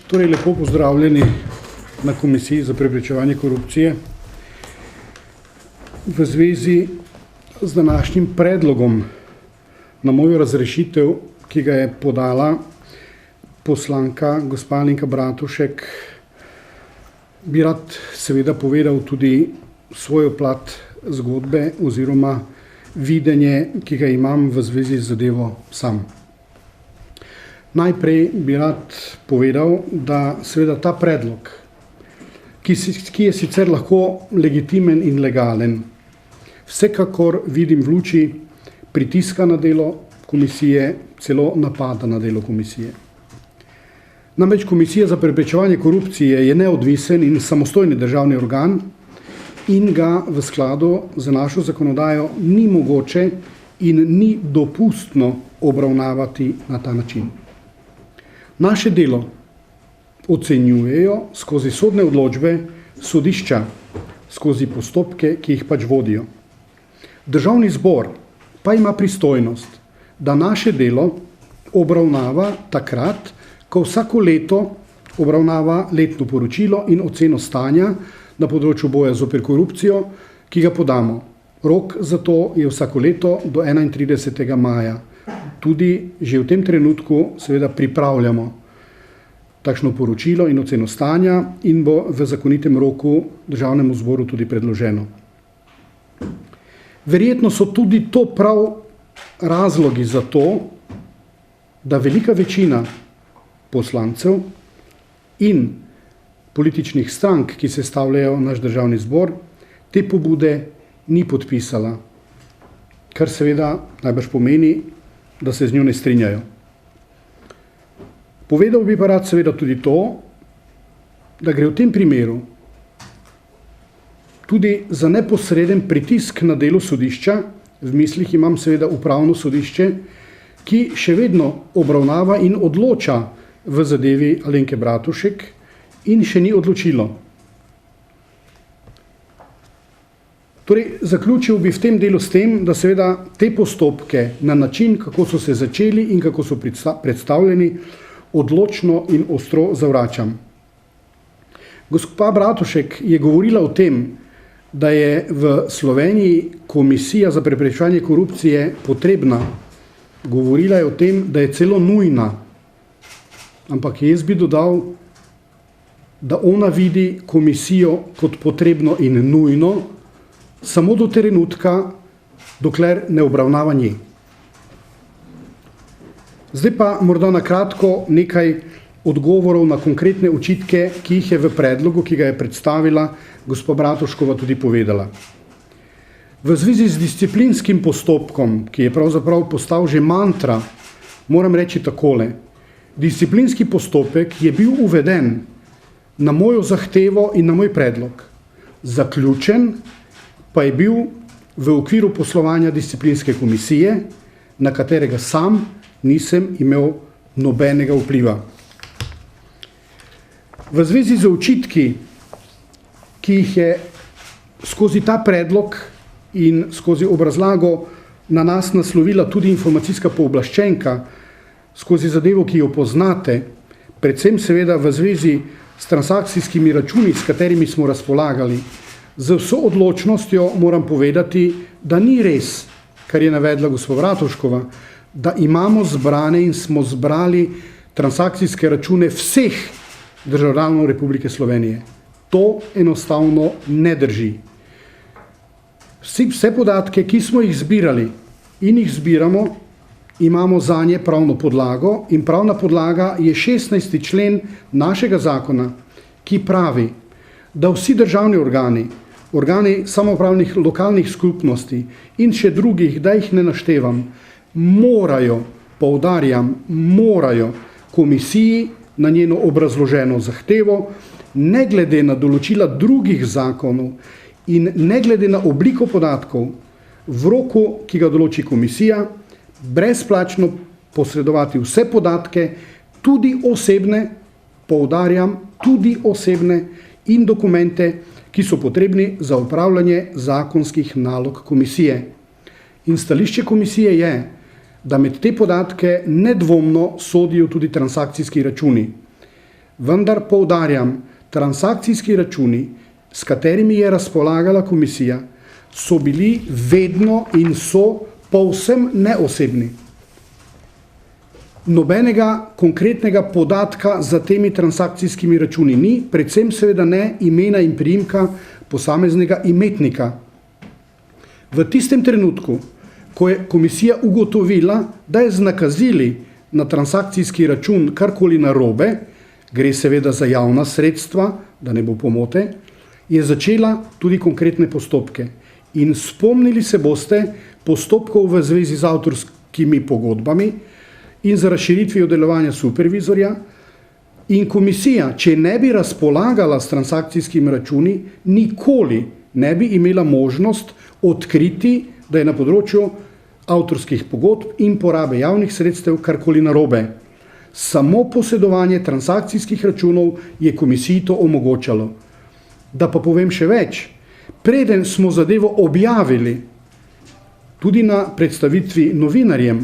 Torej, lepo pozdravljeni na Komisiji za preprečevanje korupcije. V zvezi z današnjim predlogom na mojo razrešitev, ki ga je podala poslanka gospa Alenka Bratušek, bi rad seveda povedal tudi svojo plat zgodbe oziroma videnje, ki ga imam v zvezi z zadevo sam. Najprej bi rad povedal, da seveda ta predlog, ki je sicer lahko legitimen in legalen, vsekakor vidim v luči pritiska na delo komisije, celo napada na delo komisije. Namreč Komisija za preprečevanje korupcije je neodvisen in samostojni državni organ in ga v skladu z našo zakonodajo ni mogoče in ni dopustno obravnavati na ta način. Naše delo ocenjujejo skozi sodne odločbe sodišča, skozi postopke, ki jih pač vodijo. Državni zbor pa ima pristojnost, da naše delo obravnava takrat, ko vsako leto obravnava letno poročilo in oceno stanja na področju boja zoper korupcijo, ki ga podamo. Rok za to je vsako leto do 31. maja. Tudi že v tem trenutku seveda pripravljamo takšno poročilo in oceno stanja in bo v zakonitem roku Državnemu zboru tudi predloženo. Verjetno so tudi to prav razlogi za to, da velika večina poslancev in političnih strank, ki sestavljajo naš Državni zbor, te pobude ni podpisala, kar seveda najbrž pomeni, da se z njo ne strinjajo. Povedal bi pa rad seveda tudi to, da gre v tem primeru tudi za neposreden pritisk na delo sodišča, v mislih imam seveda upravno sodišče, ki še vedno obravnava in odloča v zadevi Alenke Bratušek in še ni odločilo. Torej, zaključil bi v tem delu s tem, da seveda te postopke na način, kako so se začeli in kako so predstavljeni, odločno in ostro zavračam. Gospa Bratušek je govorila o tem, da je v Sloveniji Komisija za preprečevanje korupcije potrebna. Govorila je o tem, da je celo nujna. Ampak jaz bi dodal, da ona vidi komisijo kot potrebno in nujno, samo do trenutka, dokler ne obravnava nje. Zdaj pa morda na kratko nekaj odgovorov na konkretne očitke, ki jih je v predlogu, ki ga je predstavila gospa Bratuškova, tudi povedala. V zvezi z disciplinskim postopkom, ki je pravzaprav postal že mantra, moram reči takole. Disciplinski postopek je bil uveden na mojo zahtevo in na moj predlog. Zaključen pa je bil v okviru poslovanja disciplinske komisije, na katerega sam nisem imel nobenega vpliva. V zvezi z očitki, ki jih je skozi ta predlog in skozi obrazlago na nas naslovila tudi informacijska pooblaščenka, skozi zadevo, ki jo poznate, predvsem seveda v zvezi s transakcijskimi računi, s katerimi smo razpolagali, z vso odločnostjo moram povedati, da ni res, kar je navedla gospa Bratuškova, da imamo zbrane in smo zbrali transakcijske račune vseh državljanov Republike Slovenije. To enostavno ne drži. Vse podatke, ki smo jih zbirali in jih zbiramo, imamo zanje pravno podlago in pravna podlaga je 16. člen našega zakona, ki pravi, da vsi državni organi, organi samoupravnih lokalnih skupnosti in še drugih, da jih ne naštevam, morajo, poudarjam, morajo komisiji na njeno obrazloženo zahtevo, ne glede na določila drugih zakonov in ne glede na obliko podatkov, v roku, ki ga določi komisija, brezplačno posredovati vse podatke, tudi osebne, poudarjam, tudi osebne in dokumente, ki so potrebni za upravljanje zakonskih nalog komisije. In stališče komisije je, da med te podatke nedvomno sodijo tudi transakcijski računi. Vendar poudarjam, transakcijski računi, s katerimi je razpolagala komisija, so bili vedno in so povsem neosebni. Nobenega konkretnega podatka za temi transakcijskimi računi ni, predvsem seveda ne imena in priimka posameznega imetnika. V tistem trenutku, ko je komisija ugotovila, da je z nakazili na transakcijski račun karkoli narobe, gre seveda za javna sredstva, da ne bo pomote, je začela tudi konkretne postopke. In spomnili se boste postopkov v zvezi z avtorskimi pogodbami in za razširitvijo delovanja supervizorja. In komisija, če ne bi razpolagala s transakcijskimi računi, nikoli ne bi imela možnost odkriti, da je na področju avtorskih pogodb in porabe javnih sredstev karkoli narobe. Samo posedovanje transakcijskih računov je komisiji to omogočalo. Da pa povem še več, preden smo zadevo objavili, tudi na predstavitvi novinarjem,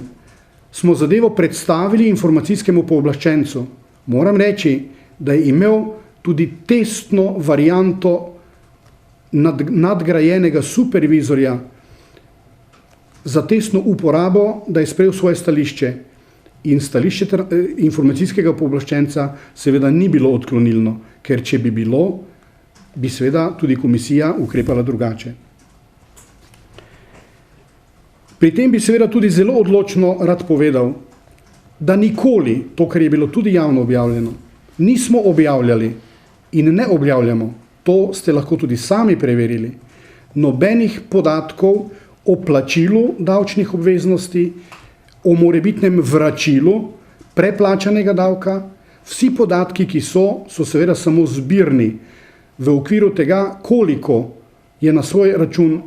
smo zadevo predstavili informacijskemu pooblaščencu. Moram reči, da je imel tudi testno varianto nadgrajenega supervizorja za testno uporabo, da je sprejel svoje stališče. In stališče informacijskega pooblaščenca seveda ni bilo odklonilno, ker če bi bilo, bi seveda tudi komisija ukrepala drugače. Pri tem bi seveda tudi zelo odločno rad povedal, da nikoli, to, kar je bilo tudi javno objavljeno, nismo objavljali in ne objavljamo, to ste lahko tudi sami preverili, nobenih podatkov o plačilu davčnih obveznosti, o morebitnem vračilu preplačanega davka. Vsi podatki, ki so seveda samo zbirni v okviru tega, koliko je na svoj račun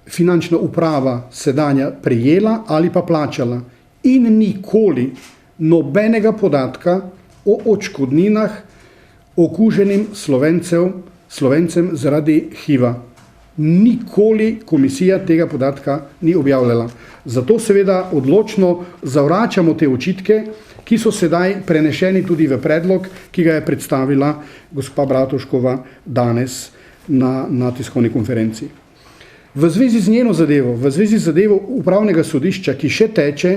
finančna uprava sedanja prejela ali pa plačala. In nikoli nobenega podatka o odškodninah okuženim Slovencem zaradi HIV-a. Nikoli komisija tega podatka ni objavljala. Zato seveda odločno zavračamo te očitke, ki so sedaj prenešeni tudi v predlog, ki ga je predstavila gospa Bratuškova danes na tiskovni konferenci. V zvezi z njeno zadevo, v zvezi z zadevo upravnega sodišča, ki še teče,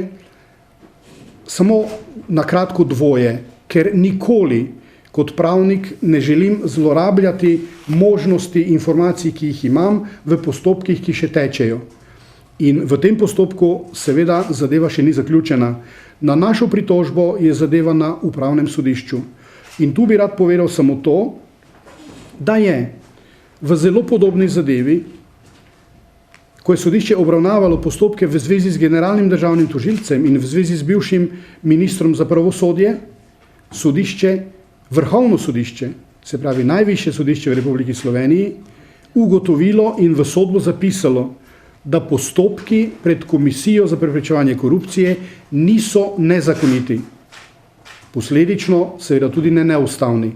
samo na kratko dvoje, ker nikoli kot pravnik ne želim zlorabljati možnosti informacij, ki jih imam v postopkih, ki še tečejo. In v tem postopku seveda zadeva še ni zaključena. Na našo pritožbo je zadeva na upravnem sodišču. In tu bi rad povedal samo to, da je v zelo podobni zadevi, ko je sodišče obravnavalo postopke v zvezi z generalnim državnim tožilcem in v zvezi z bivšim ministrom za pravosodje, sodišče, Vrhovno sodišče, se pravi najvišje sodišče v Republiki Sloveniji, ugotovilo in v sodbo zapisalo, da postopki pred Komisijo za preprečevanje korupcije niso nezakoniti. Posledično seveda tudi ne neustavni.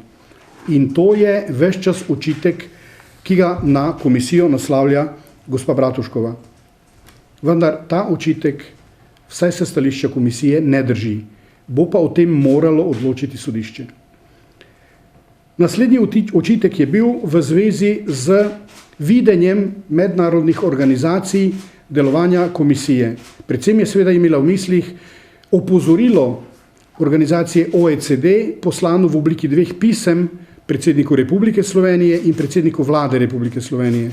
In to je ves čas očitek, ki ga na komisijo naslavlja gospa Bratuškova. Vendar ta očitek, vsaj se stališča komisije, ne drži. Bo pa o tem moralo odločiti sodišče. Naslednji očitek je bil v zvezi z videnjem mednarodnih organizacij delovanja komisije. Predvsem je seveda imela v mislih opozorilo organizacije OECD, poslano v obliki 2 pisem predsedniku Republike Slovenije in predsedniku Vlade Republike Slovenije.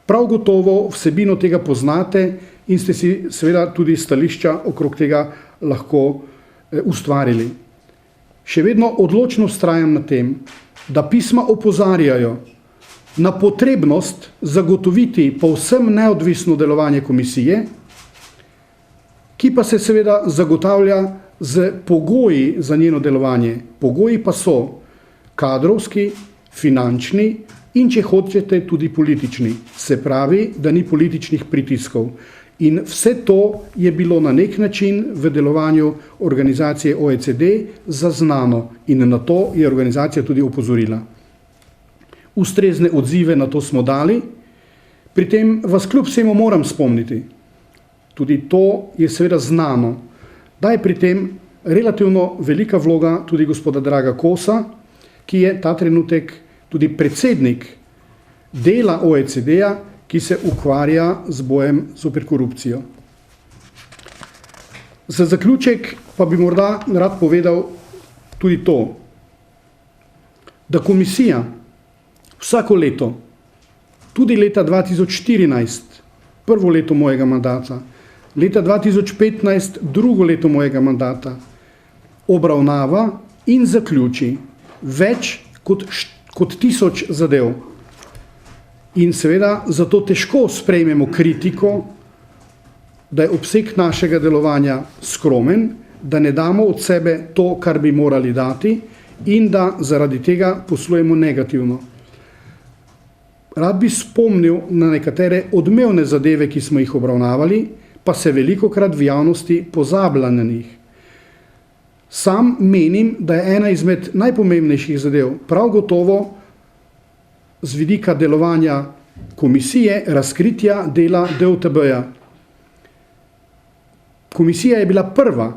Prav gotovo vsebino tega poznate in ste si seveda tudi stališča okrog tega lahko ustvarili. Še vedno odločno vztrajam na tem, da pisma opozarjajo na potrebnost zagotoviti povsem neodvisno delovanje komisije, ki pa se seveda zagotavlja z pogoji za njeno delovanje. Pogoji pa so kadrovski, finančni in, če hočete, tudi politični. Se pravi, da ni političnih pritiskov. In vse to je bilo na nek način v delovanju organizacije OECD zaznano in na to je organizacija tudi opozorila. Ustrezne odzive na to smo dali, pri tem vas kljub vsemu moram spomniti, tudi to je seveda znano, da je pri tem relativno velika vloga tudi gospoda Draga Kosa, ki je ta trenutek tudi predsednik dela OECD-ja, ki se ukvarja z bojem zoper korupcijo. Za zaključek pa bi morda rad povedal tudi to, da komisija vsako leto, tudi leta 2014, prvo leto mojega mandata, leta 2015, drugo leto mojega mandata, obravnava in zaključi več kot 1000 zadev. In seveda zato težko sprejmemo kritiko, da je obseg našega delovanja skromen, da ne damo od sebe to, kar bi morali dati in da zaradi tega poslujemo negativno. Rad bi spomnil na nekatere odmevne zadeve, ki smo jih obravnavali, pa se velikokrat v javnosti pozablja na njih. Sam menim, da je ena izmed najpomembnejših zadev prav gotovo z vidika delovanja komisije razkritja dela DUTB-ja. Komisija je bila prva,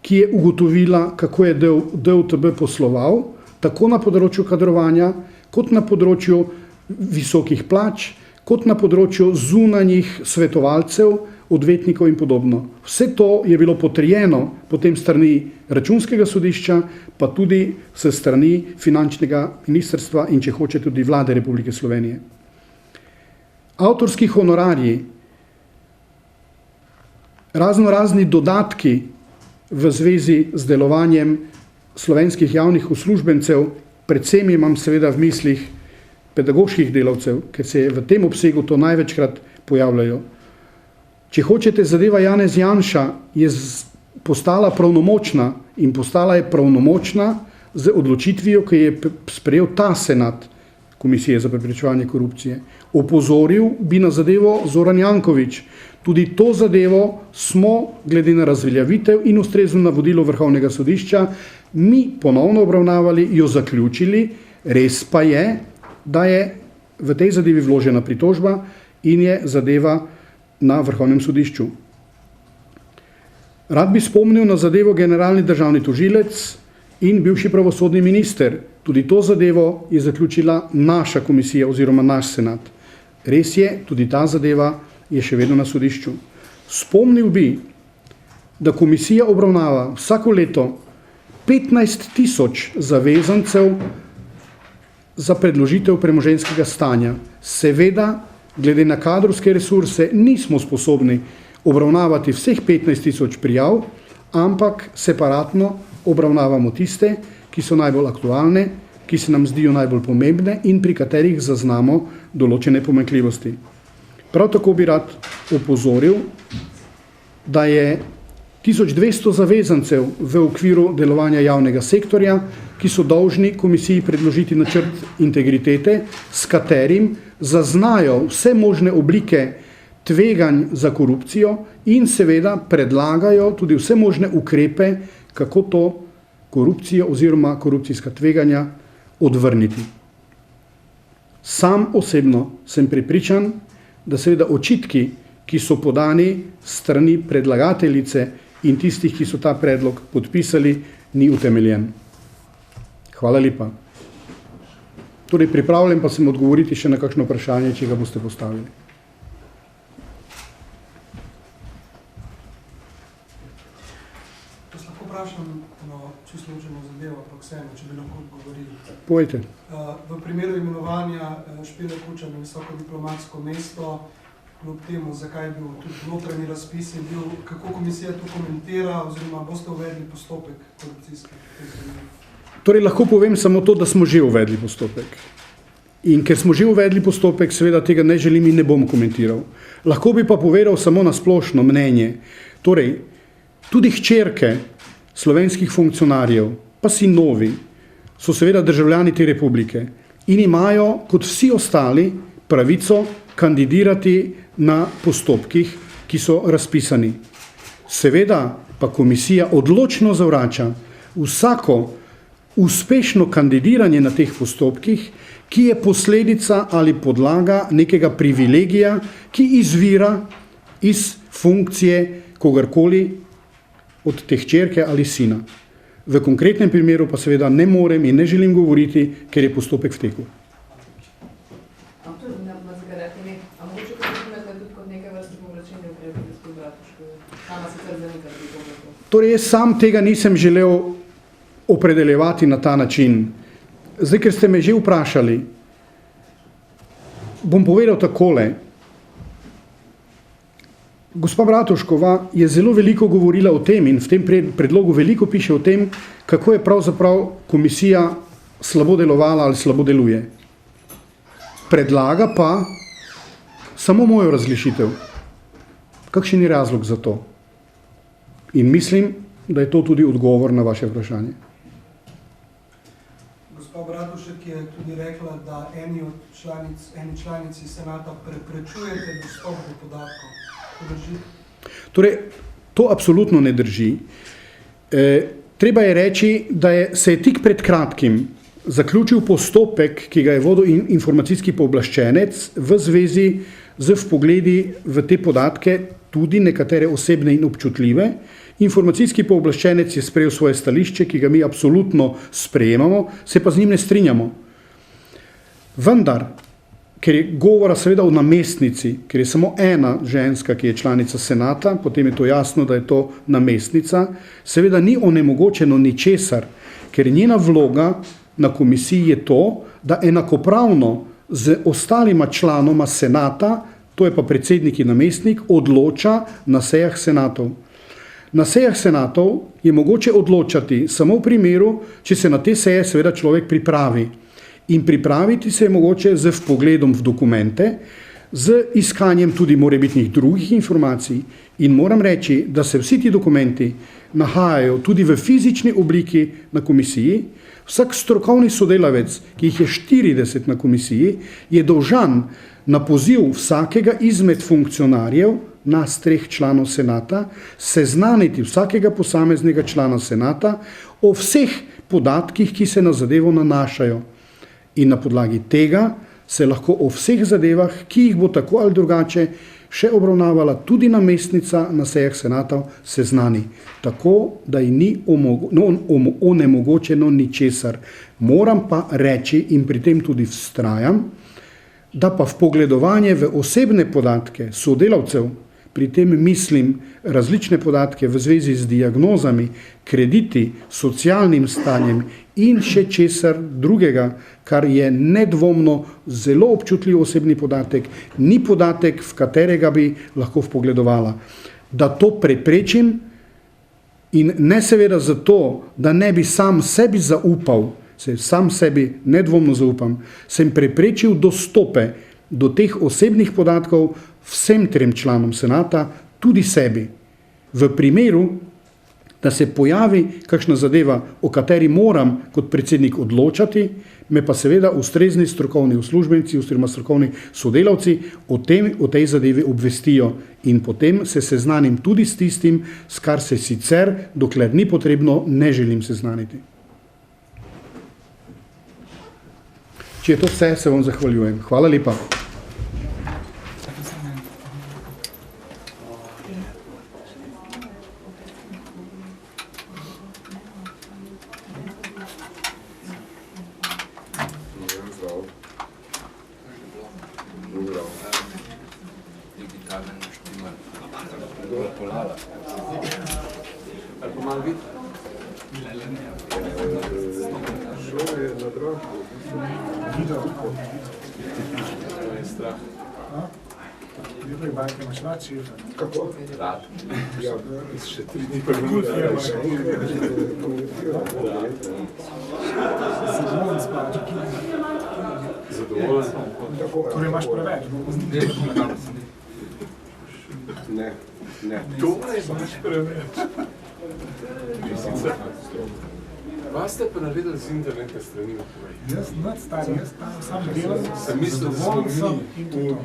ki je ugotovila, kako je DUTB posloval, tako na področju kadrovanja, kot na področju visokih plač, kot na področju zunanjih svetovalcev, odvetnikov in podobno. Vse to je bilo potrjeno potem strani Računskega sodišča, pa tudi s strani finančnega ministrstva in če hoče tudi vlade Republike Slovenije. Avtorski honorarji, razni dodatki v zvezi z delovanjem slovenskih javnih uslužbencev, predvsem imam seveda v mislih pedagoških delavcev, ker se v tem obsegu to največkrat pojavljajo. Če hočete, zadeva Janez Janša je postala pravnomočna in postala je pravnomočna z odločitvijo, ki je sprejel ta senat Komisije za preprečevanje korupcije. Opozoril bi na zadevo Zoran Janković. Tudi to zadevo smo, glede na razveljavitev in ustrezno navodilo Vrhovnega sodišča, mi ponovno obravnavali, jo zaključili. Res pa je, da je v tej zadevi vložena pritožba in je zadeva na Vrhovnem sodišču. Rad bi spomnil na zadevo generalni državni tožilec in bivši pravosodni minister. Tudi to zadevo je zaključila naša komisija oziroma naš senat. Res je, tudi ta zadeva je še vedno na sodišču. Spomnil bi, da komisija obravnava vsako leto 15.000 zavezancev za predložitev premoženjskega stanja. Seveda, glede na kadrovske resurse, nismo sposobni obravnavati vseh 15.000 prijav, ampak separatno obravnavamo tiste, ki so najbolj aktualne, ki se nam zdijo najbolj pomembne in pri katerih zaznamo določene pomanjkljivosti. Prav tako bi rad opozoril, da je 1200 zavezancev v okviru delovanja javnega sektorja, ki so dolžni komisiji predložiti načrt integritete, s katerim zaznajo vse možne oblike tveganj za korupcijo in seveda predlagajo tudi vse možne ukrepe, kako to korupcijo oziroma korupcijska tveganja odvrniti. Sam osebno sem prepričan, da seveda očitki, ki so podani strani predlagateljice in tistih, ki so ta predlog podpisali, ni utemeljen. Hvala lepa. Torej, pripravljen pa sem odgovoriti še na kakšno vprašanje, če ga boste postavili. Jaz lahko vprašam čisto ločeno zadevo, ampak vseeno, če bi lahko odgovorili. Povejte. V primeru imenovanja Špele Kučan na visoko diplomatsko mesto, kljub temu, zakaj je bil tudi notranji razpis, je bil, kako komisija to komentira, oziroma boste uvedli postopek korupcijski? Torej, lahko povem samo to, da smo že uvedli postopek. In ker smo že uvedli postopek, seveda tega ne želim in ne bom komentiral. Lahko bi pa povedal samo na splošno mnenje. Torej, tudi hčerke slovenskih funkcionarjev, pa sinovi, so seveda državljani te republike in imajo, kot vsi ostali, pravico kandidirati na postopkih, ki so razpisani. Seveda pa komisija odločno zavrača vsako uspešno kandidiranje na teh postopkih, ki je posledica ali podlaga nekega privilegija, ki izvira iz funkcije kogarkoli od te hčerke ali sina. V konkretnem primeru pa seveda ne morem in ne želim govoriti, ker je postopek v teku. Torej, jaz sam tega nisem želel opredeljevati na ta način. Zdaj, ker ste me že vprašali, bom povedal takole. Gospa Bratuškova je zelo veliko govorila o tem in v tem predlogu veliko piše o tem, kako je pravzaprav komisija slabo delovala ali slabo deluje. Predlaga pa samo mojo razrešitev. Kakšen je razlog za to? In mislim, da je to tudi odgovor na vaše vprašanje. Gospa Bratušek je tudi rekla, da eni članici senata preprečujete dostop do podatkov. To drži? Torej, to absolutno ne drži. Treba je reči, da se je tik pred kratkim zaključil postopek, ki ga je vodil informacijski pooblaščenec v zvezi z vpogledi v te podatke, tudi nekatere osebne in občutljive. Informacijski pooblaščenec je sprejel svoje stališče, ki ga mi absolutno sprejemamo, se pa z njim ne strinjamo. Vendar, ker je govora seveda o namestnici, ker je samo ena ženska, ki je članica senata, potem je to jasno, da je to namestnica, seveda ni onemogočeno ničesar, ker njena vloga na komisiji je to, da enakopravno z ostalima članoma senata, to je pa predsednik in namestnik, odloča na sejah senatov. Na sejah senatov je mogoče odločati samo v primeru, če se na te seje seveda človek pripravi. In pripraviti se je mogoče z vpogledom v dokumente, z iskanjem tudi morebitnih drugih informacij. In moram reči, da se vsi ti dokumenti nahajajo tudi v fizični obliki na komisiji. Vsak strokovni sodelavec, ki jih je 40 na komisiji, je dolžan na poziv vsakega izmed funkcionarjev, nas 3 članov senata, seznaniti vsakega posameznega člana senata o vseh podatkih, ki se na zadevo nanašajo. In na podlagi tega se lahko o vseh zadevah, ki jih bo tako ali drugače še obravnavala tudi namestnica na sejah senatov, seznani. Tako, da ji ni onemogočeno ničesar. Moram pa reči, in pri tem tudi vztrajam, da pa vpogledovanje v osebne podatke sodelavcev, pri tem mislim različne podatke v zvezi z diagnozami, krediti, socialnim stanjem in še česar drugega, kar je nedvomno zelo občutljiv osebni podatek, ni podatek, v katerega bi lahko vpogledovala. Da to preprečim in ne seveda zato, da ne bi sam sebi zaupal, sam sebi nedvomno zaupam, sem preprečil dostope do teh osebnih podatkov vsem 3 članom senata, tudi sebi. V primeru, da se pojavi kakšna zadeva, o kateri moram kot predsednik odločati, me pa seveda ustrezni strokovni uslužbenci oziroma strokovni sodelavci o tej zadevi obvestijo in potem se seznanim tudi s tistim, s kar se sicer, dokler ni potrebno, ne želim seznaniti. Če je to vse, se vam zahvaljujem. Hvala lepa. Kako? Ja, še 3 dni pa zadovoljen. Torej imaš preveč? Ne. To imaš preveč. Kaj ste pa naredili z internetne strani? Jaz nad stari, jaz tam sam delam, sem mislil, da smo in to.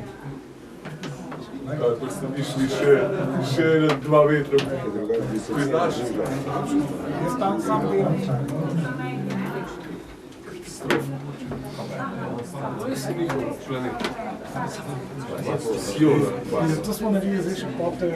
Ko ste mišli še 2 metra. Priznaš? Jaz tam sam delam. Zato smo naredili zdaj še pote.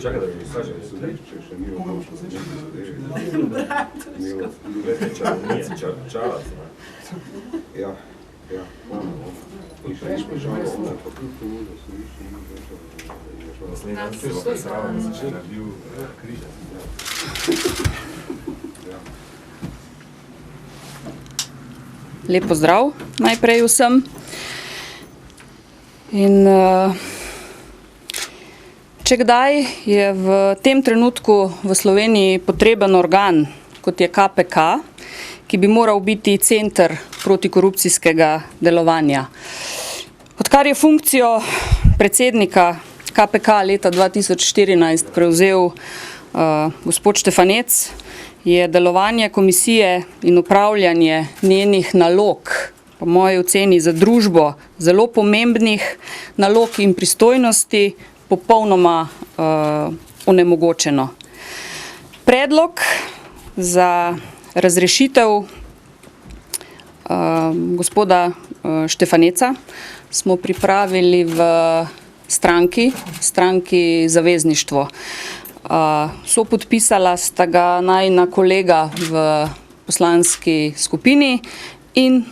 Čakaj, da bi Saša sodišče še ni čas. Ja, in še nič požal, pa kljub tomu, da sodišče ni več. Naslednji dan se bo srava začela bil križa. Lep pozdrav najprej vsem. In če kdaj je v tem trenutku v Sloveniji potreben organ, kot je KPK, ki bi moral biti center protikorupcijskega delovanja. Odkar je funkcijo predsednika KPK leta 2014 prevzel gospod Štefanec, je delovanje komisije in upravljanje njenih nalog, po moji oceni za družbo, zelo pomembnih nalog in pristojnosti popolnoma onemogočeno. Predlog za razrešitev gospoda Štefaneca smo pripravili v stranki Zavezništvo. Sopodpisala sta ga najina kolega v poslanski skupini in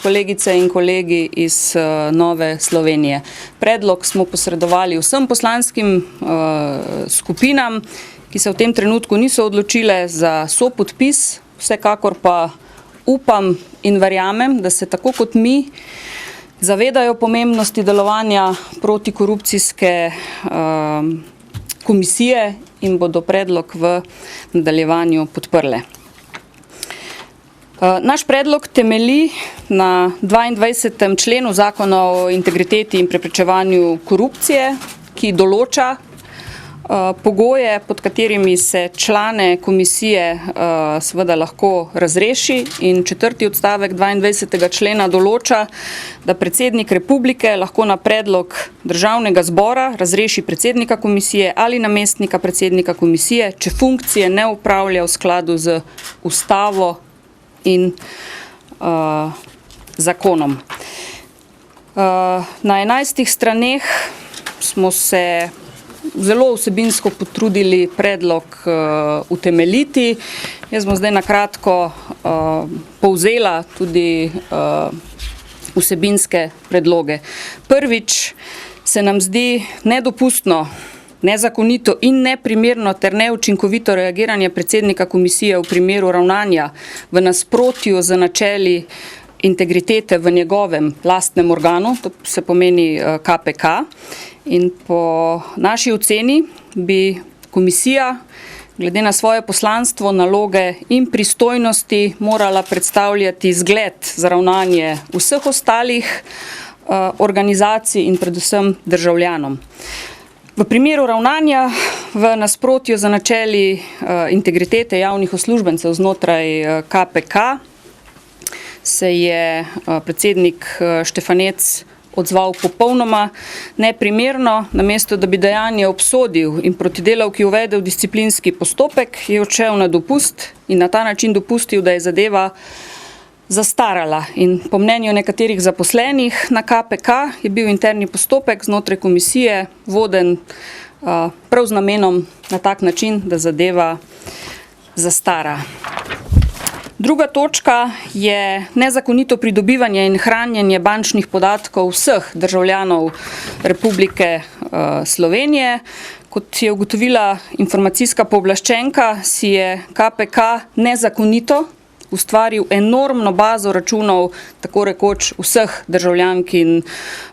kolegice in kolegi iz Nove Slovenije. Predlog smo posredovali vsem poslanskim skupinam, ki se v tem trenutku niso odločile za sopodpis, vsekakor pa upam in verjamem, da se tako kot mi zavedajo pomembnosti delovanja protikorupcijske komisije in bodo predlog v nadaljevanju podprle. Naš predlog temelji na 22. členu Zakona o integriteti in preprečevanju korupcije, ki določa pogoje, pod katerimi se člane komisije seveda lahko razreši, in 4. odstavek 22. člena določa, da predsednik republike lahko na predlog Državnega zbora razreši predsednika komisije ali namestnika predsednika komisije, če funkcije ne opravlja v skladu z ustavo in zakonom. Na 11 straneh smo se zelo vsebinsko potrudili predlog utemeljiti. Jaz bom zdaj na kratko povzela tudi vsebinske predloge. Prvič se nam zdi nedopustno, nezakonito in neprimerno ter neučinkovito reagiranje predsednika komisije v primeru ravnanja v nasprotju z načeli integritete v njegovem lastnem organu, to se pomeni KPK. In po naši oceni bi komisija glede na svoje poslanstvo, naloge in pristojnosti morala predstavljati zgled za ravnanje vseh ostalih organizacij in predvsem državljanom. V primeru ravnanja v nasprotju z načeli integritete javnih uslužbencev znotraj KPK se je predsednik Štefanec odzval popolnoma neprimerno, namesto da bi dejanje obsodil in proti delavki uvedel disciplinski postopek, je odšel na dopust in na ta način dopustil, da je zadeva zastarala. In po mnenju nekaterih zaposlenih na KPK je bil interni postopek znotraj komisije voden prav z namenom na tak način, da zadeva zastara. Druga točka je nezakonito pridobivanje in hranjenje bančnih podatkov vseh državljanov Republike Slovenije. Kot je ugotovila informacijska pooblaščenka, si je KPK nezakonito ustvaril enormno bazo računov tako rekoč vseh državljank in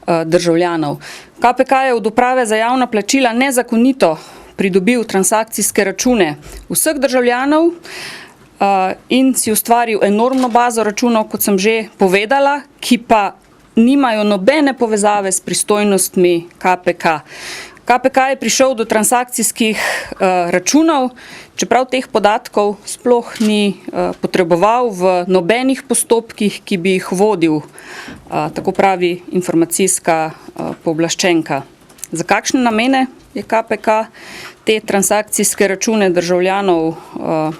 državljanov. KPK je od Uprave za javna plačila nezakonito pridobil transakcijske račune vseh državljanov in si ustvaril enormno bazo računov, kot sem že povedala, ki pa nimajo nobene povezave s pristojnostmi KPK. KPK je prišel do transakcijskih računov, čeprav teh podatkov sploh ni potreboval v nobenih postopkih, ki bi jih vodil, tako pravi informacijska pooblaščenka. Za kakšne namene je KPK te transakcijske račune državljanov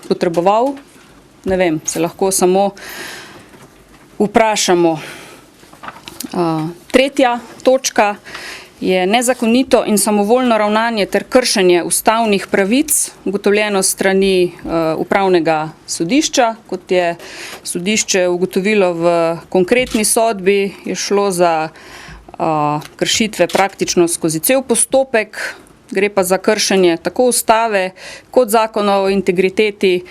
potreboval? Ne vem, se lahko samo vprašamo. Tretja točka je nezakonito in samovoljno ravnanje ter kršenje ustavnih pravic, ugotovljeno strani upravnega sodišča. Kot je sodišče ugotovilo v konkretni sodbi, je šlo za kršitve praktično skozi cel postopek, gre pa za kršenje tako ustave kot zakona o integriteti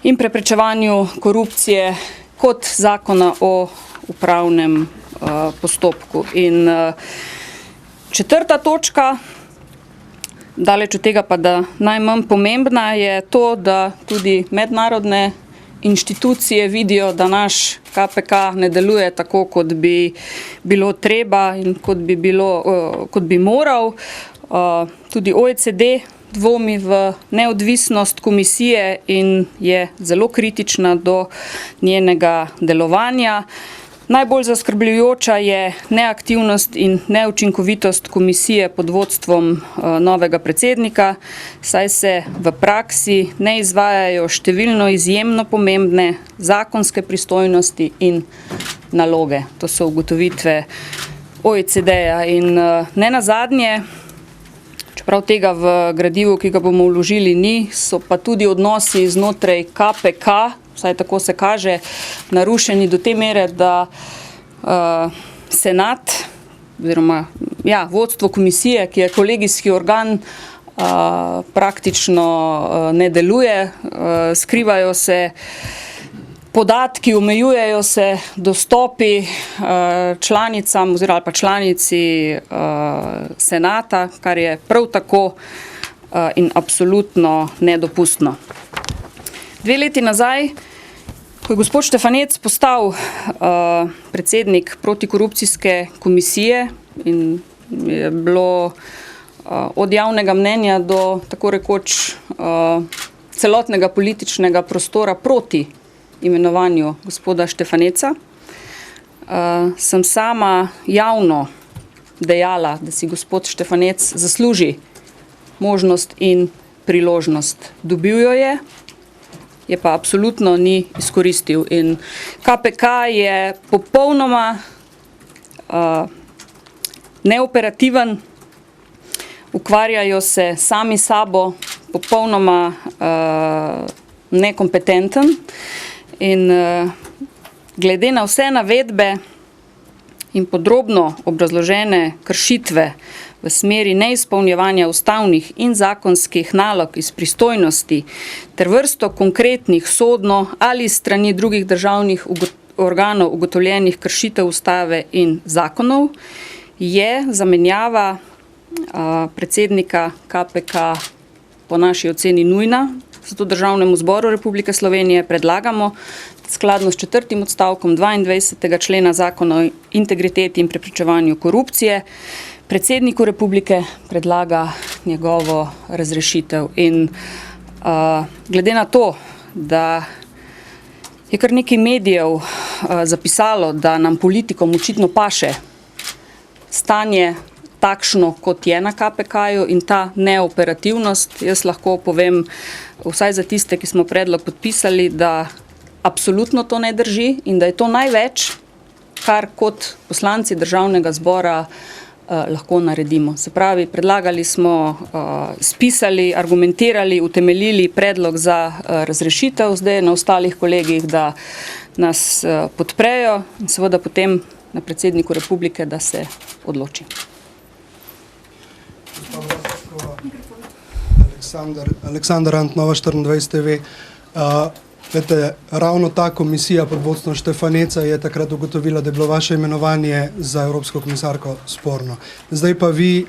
in preprečevanju korupcije kot zakona o upravnem postopku. In četrta točka, daleč od tega pa da najmanj pomembna, je to, da tudi mednarodne inštitucije vidijo, da naš KPK ne deluje tako, kot bi bilo treba in kot bi moral. Tudi OECD dvomi v neodvisnost komisije in je zelo kritična do njenega delovanja. Najbolj zaskrbljujoča je neaktivnost in neučinkovitost komisije pod vodstvom novega predsednika, saj se v praksi ne izvajajo številno izjemno pomembne zakonske pristojnosti in naloge. To so ugotovitve OECD-ja in ne nazadnje, čeprav tega v gradivu, ki ga bomo vložili, ni, so pa tudi odnosi znotraj KPK, vsaj tako se kaže, narušeni do te mere, da senat oziroma vodstvo komisije, ki je kolegijski organ, praktično ne deluje, skrivajo se podatki, omejujejo se dostopi članicam oziroma pa članici senata, kar je prav tako in absolutno nedopustno. 2 leti nazaj, ko je gospod Štefanec postal predsednik protikorupcijske komisije in je bilo od javnega mnenja do tako rekoč celotnega političnega prostora proti imenovanju gospoda Štefaneca, sem sama javno dejala, da si gospod Štefanec zasluži možnost in priložnost. Dobil jo je pa absolutno ni izkoristil. In KPK je popolnoma neoperativen, ukvarjajo se sami sabo, popolnoma nekompetenten in glede na vse navedbe in podrobno obrazložene kršitve v smeri neizpolnjevanja ustavnih in zakonskih nalog iz pristojnosti ter vrsto konkretnih sodno ali strani drugih državnih organov ugotovljenih kršitev ustave in zakonov, je zamenjava predsednika KPK po naši oceni nujna. Zato Državnemu zboru Republike Slovenije predlagamo skladno s 4. odstavkom 22. člena Zakona o integriteti in preprečevanju korupcije predsedniku Republike predlaga njegovo razrešitev. In glede na to, da je kar nekaj medijev zapisalo, da nam politikom očitno paše stanje takšno, kot je na KPK-ju in ta neoperativnost, jaz lahko povem, vsaj za tiste, ki smo predlog podpisali, da absolutno to ne drži in da je to največ, kar kot poslanci Državnega zbora lahko naredimo. Se pravi, predlagali smo, spisali, argumentirali, utemeljili predlog za razrešitev, zdaj na ostalih kolegih, da nas podprejo in seveda potem na predsedniku Republike, da se odloči. Aleksandar Ant, Nova 24 TV. Ravno ta komisija pod vodstvom Štefaneca je takrat ugotovila, da je bilo vaše imenovanje za evropsko komisarko sporno. Zdaj pa vi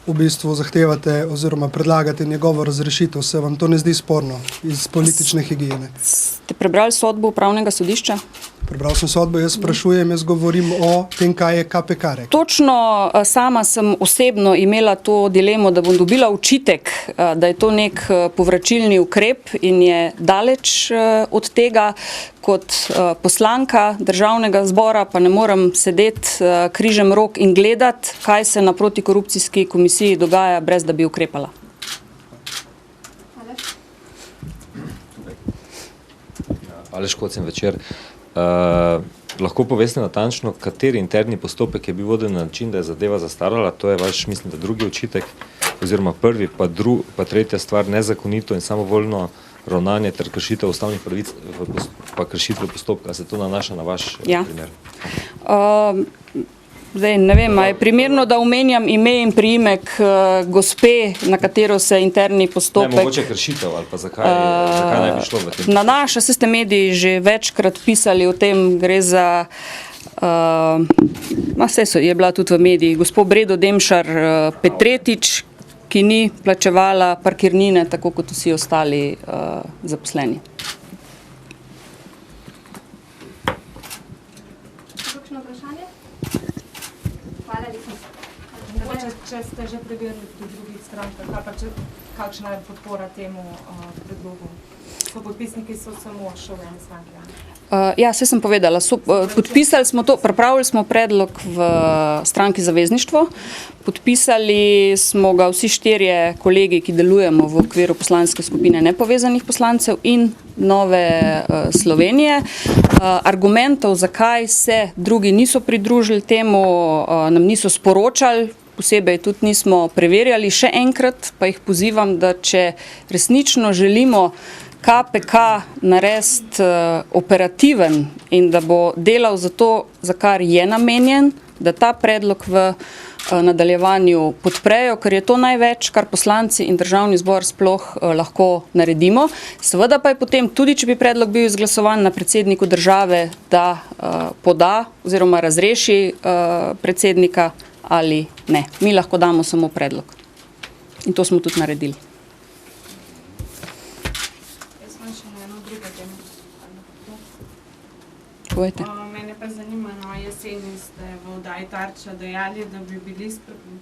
v bistvu zahtevate oziroma predlagate njegovo razrešitev. Se vam to ne zdi sporno iz politične higiene? Ste prebrali sodbo upravnega sodišča? Prebral sem sodbo, jaz sprašujem, jaz govorim o tem, kaj je KPK rekel. Točno sama sem osebno imela to dilemo, da bom dobila očitek, da je to nek povračilni ukrep in je daleč od tega. Kot poslanka Državnega zbora pa ne morem sedeti križem rok in gledati, kaj se na protikorupcijski komisiji dogaja, brez da bi ukrepala. Aleš Kocen, večer. Lahko poveste natančno, kateri interni postopek je bil voden na način, da je zadeva zastarala, to je vaš, mislim, da drugi očitek, oziroma prvi, pa tretja stvar, nezakonito in samovoljno ravnanje ter kršitev ustavnih pravic, pa kršitev postopka, se to nanaša na vaš primer? Zdaj, ne vem, je primerno, da omenjam ime in priimek gospe, na katero se interni postopek... Ne, mogoče kršitev, ali pa zakaj naj bi šlo v tem? Nanaša se, ste mediji že večkrat pisali o tem, gre za... je bila tudi v mediji, gospod Bredo Demšar Petretič, ki ni plačevala parkirnine, tako kot vsi ostali zaposleni. Če ste že preverili pri drugih strankah, kakšna je podpora temu predlogu? So podpisniki samo še v eni stranki? Ja, saj sem povedala. Podpisali smo to, pripravili smo predlog v stranki Zavezništvo, podpisali smo ga vsi 4 kolegi, ki delujemo v okviru poslanske skupine nepovezanih poslancev in Nove Slovenije. Argumentov, zakaj se drugi niso pridružili temu, nam niso sporočali, posebej tudi nismo preverjali. Še enkrat pa jih pozivam, da če resnično želimo KPK narediti operativen in da bo delal za to, za kar je namenjen, da ta predlog v nadaljevanju podprejo, ker je to največ, kar poslanci in Državni zbor sploh lahko naredimo. Seveda pa je potem, tudi če bi predlog bil izglasovan, na predsedniku države, da poda oziroma razreši predsednika ali ne. Mi lahko damo samo predlog. In to smo tudi naredili. Jaz imam še eno drugo temo. Povejte. Mene pa zanima, jeseni ste v oddaji Tarča dejali, da bi bili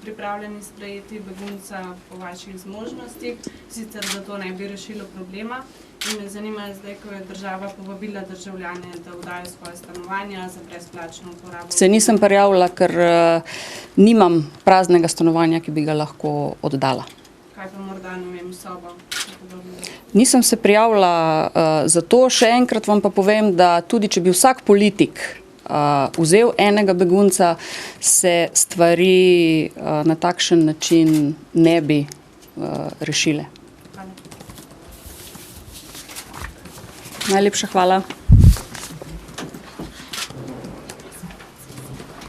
pripravljeni sprejeti begunca po vaših zmožnostih, sicer da to ne bi rešilo problema. In me zanima zdaj, ko je država povabila državljane, da oddajo svoje stanovanja za brezplačno uporabo. Se nisem prijavila, ker nimam praznega stanovanja, ki bi ga lahko oddala. Kaj pa morda, ne vem, sobo? Nisem se prijavila za to, še enkrat vam pa povem, da tudi če bi vsak politik vzel enega begunca, se stvari na takšen način ne bi rešile. Najlepša hvala.